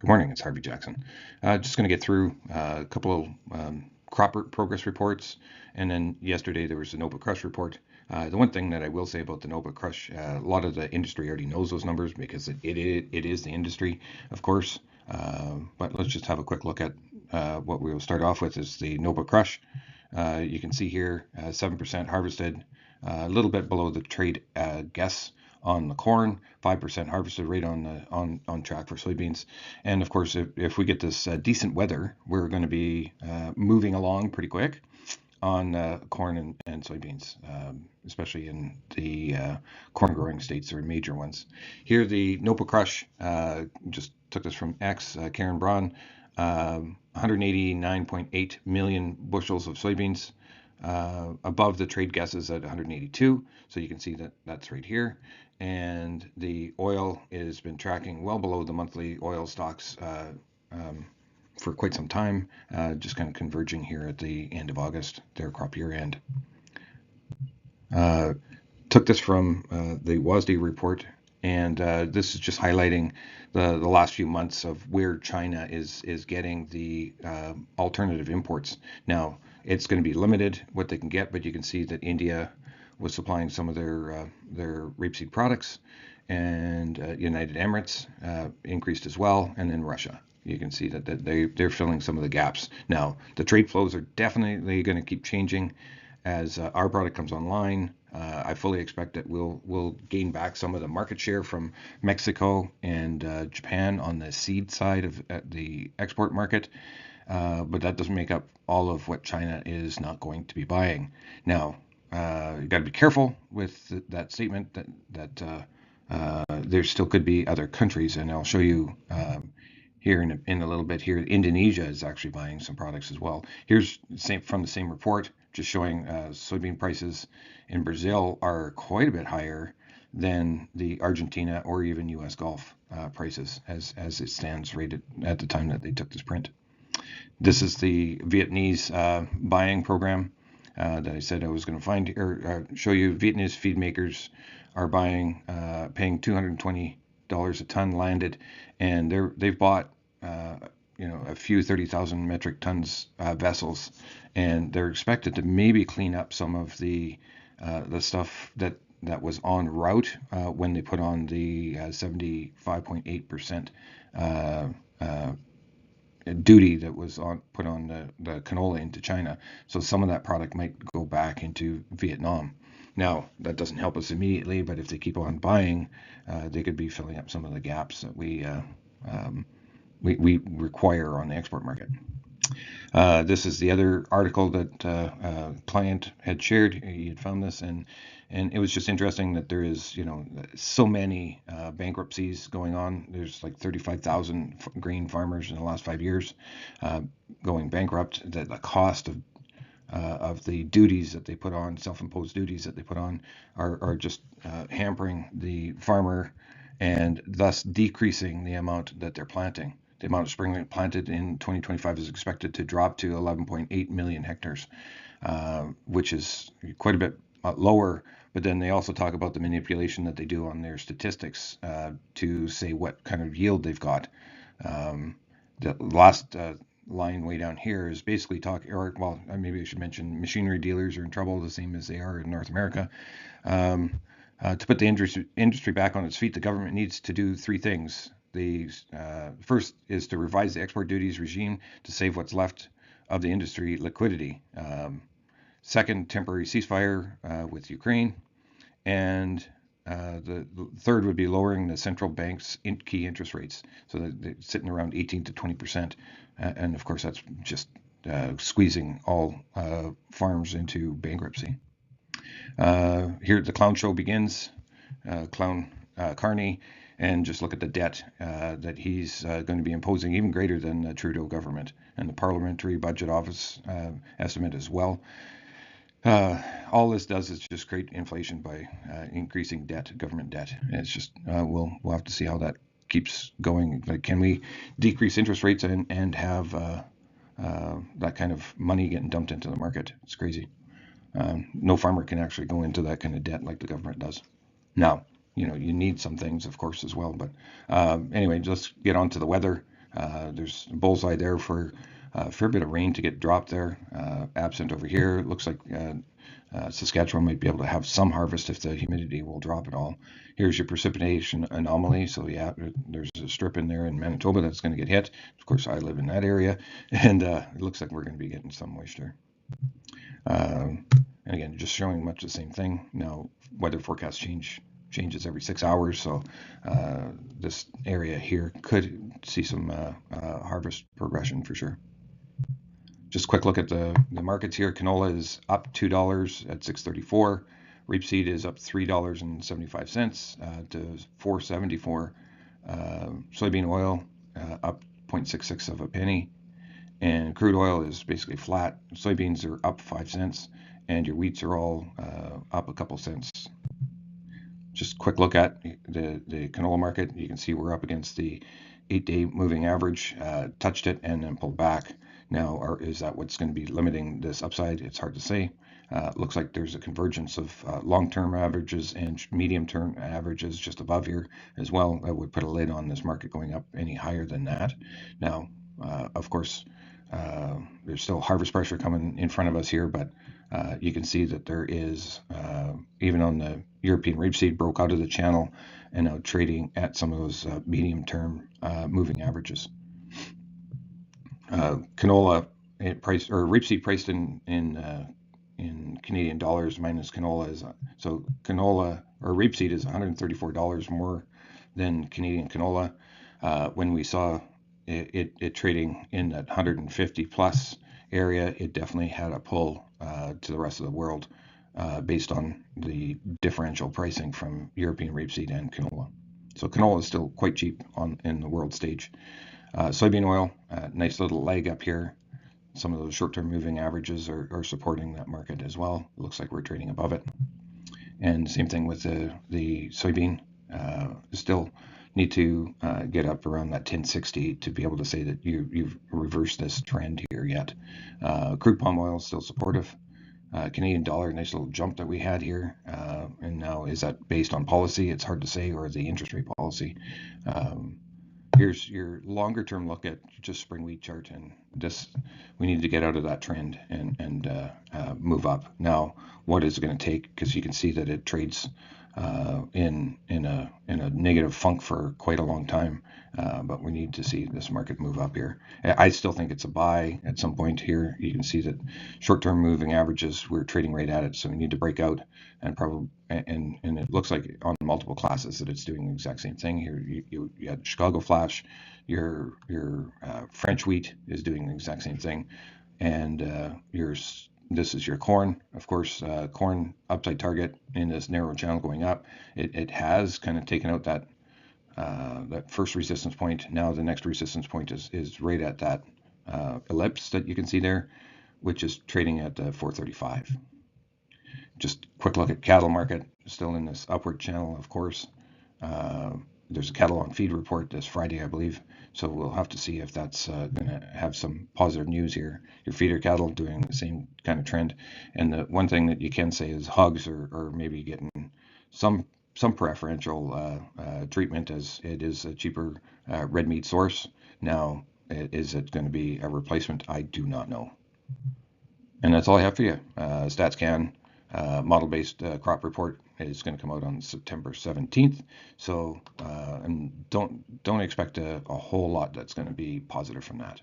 Good morning, it's Harvey Jackson. Just going to get through a couple of crop progress reports, and then yesterday there was the NOPA crush report. The one thing that I will say about the NOPA crush, a lot of the industry already knows those numbers because it is the industry, of course. But let's just have a quick look at what we'll start off with is the NOPA crush. You can see here 7% harvested, a little bit below the trade guess on the corn, 5% harvested rate on the on track for soybeans. And of course, if we get this decent weather, we're going to be moving along pretty quick on corn and soybeans, especially in the corn growing states or major ones. Here, the NOPA crush just took this from X, Karen Braun, 189.8 million bushels of soybeans, above the trade guesses at 182. So you can see that that's right here. And the oil has been tracking well below the monthly oil stocks for quite some time, just kind of converging here at the end of August, their crop year end. Took this from the WASDE report, and this is just highlighting the last few months of where China is getting the alternative imports. Now, it's going to be limited what they can get, but you can see that India was supplying some of their rapeseed products, and United Emirates increased as well, and then Russia. You can see that they're filling some of the gaps. Now, the trade flows are definitely going to keep changing as our product comes online. I fully expect that we'll gain back some of the market share from Mexico and Japan on the seed side of the export market, but that doesn't make up all of what China is not going to be buying. Now, you got to be careful with that statement that there still could be other countries, and I'll show you here in a little bit. Here, Indonesia is actually buying some products as well. Here's from the same report, just showing soybean prices in Brazil are quite a bit higher than the Argentina or even U.S. Gulf prices as it stands right at the time that they took this print. This is the Vietnamese buying program that I said I was going to find or show you. Vietnamese feed makers are buying, paying $220 a ton landed, and they've bought a few 30,000 metric tons vessels, and they're expected to maybe clean up some of the stuff that was en route when they put on the 75.8% duty that was put on the canola into China. So some of that product might go back into Vietnam. Now, that doesn't help us immediately, but if they keep on buying, they could be filling up some of the gaps that we require on the export market. This is the other article that a client had shared. He had found this, and it was just interesting that there is, so many bankruptcies going on. There's like 35,000 grain farmers in the last 5 years going bankrupt. That the cost of the duties that they put on, self-imposed duties that they put on, are just hampering the farmer and thus decreasing the amount that they're planting. The amount of spring wheat planted in 2025 is expected to drop to 11.8 million hectares, which is quite a bit lower. But then they also talk about the manipulation that they do on their statistics to say what kind of yield they've got. The last line way down here is basically maybe I should mention machinery dealers are in trouble, the same as they are in North America. To put the industry back on its feet, the government needs to do three things. The first is to revise the export duties regime to save what's left of the industry liquidity. Second, temporary ceasefire with Ukraine. And the third would be lowering the central bank's key interest rates, so that they're sitting around 18 to 20%. And of course, that's just squeezing all farms into bankruptcy. Here, the clown show begins. Clown Carney. And just look at the debt that he's going to be imposing, even greater than the Trudeau government, and the Parliamentary Budget Office estimate as well. All this does is just create inflation by increasing debt, government debt. And it's just we'll have to see how that keeps going. Like, can we decrease interest rates and have that kind of money getting dumped into the market? It's crazy. No farmer can actually go into that kind of debt like the government does. Now, you need some things, of course, as well. But anyway, let's get on to the weather. There's a bullseye there for a fair bit of rain to get dropped there. Absent over here, it looks like Saskatchewan might be able to have some harvest if the humidity will drop at all. Here's your precipitation anomaly. So yeah, there's a strip in there in Manitoba that's going to get hit. Of course, I live in that area, and it looks like we're going to be getting some moisture. And again, just showing much the same thing. Now, weather forecast changes every 6 hours, so this area here could see some harvest progression for sure. Just a quick look at the markets here. Canola is up $2 at 6.34. Rapeseed is up $3.75 to 4.74. Soybean oil up 0.66 of a penny. And crude oil is basically flat. Soybeans are up 5 cents, and your wheats are all up a couple cents. Just a quick look at the canola market. You can see we're up against the 8-day moving average, touched it and then pulled back. Now, is that what's going to be limiting this upside? It's hard to say. Looks like there's a convergence of long-term averages and medium-term averages just above here as well. That would put a lid on this market going up any higher than that. Now, of course, there's still harvest pressure coming in front of us here, but you can see that there is, even on the European rapeseed, broke out of the channel and now trading at some of those medium-term moving averages. Canola price, or rapeseed priced in Canadian dollars minus canola is so canola or rapeseed is $134 more than Canadian canola. When we saw it trading in that 150 plus area, it definitely had a pull to the rest of the world based on the differential pricing from European rapeseed and canola. So canola is still quite cheap in the world stage. Soybean oil, nice little leg up here. Some of those short-term moving averages are supporting that market as well. It looks like we're trading above it. And same thing with the soybean. Still need to get up around that 1060 to be able to say that you've reversed this trend here yet. Crude palm oil is still supportive. Canadian dollar, nice little jump that we had here. And now, is that based on policy? It's hard to say, or the interest rate policy. Here's your longer term look at just spring wheat chart, and this, we need to get out of that trend and move up. Now, what is it going to take? Because you can see that it trades in a negative funk for quite a long time, but we need to see this market move up here. I still think it's a buy at some point here. You can see that short-term moving averages, we're trading right at it, so we need to break out and probably and it looks like on multiple classes that it's doing the exact same thing here. You had Chicago Flash, your French wheat is doing the exact same thing, and this is your corn. Of course, corn upside target in this narrow channel going up. It has kind of taken out that first resistance point. Now the next resistance point is right at that ellipse that you can see there, which is trading at 435. Just quick look at cattle market, still in this upward channel, of course. There's a cattle on feed report this Friday, I believe. So we'll have to see if that's going to have some positive news here. Your feeder cattle doing the same kind of trend. And the one thing that you can say is hogs are maybe getting some preferential treatment, as it is a cheaper red meat source. Now, is it going to be a replacement? I do not know. And that's all I have for you. StatsCan model-based crop report is going to come out on September 17th. So and don't expect a whole lot that's going to be positive from that.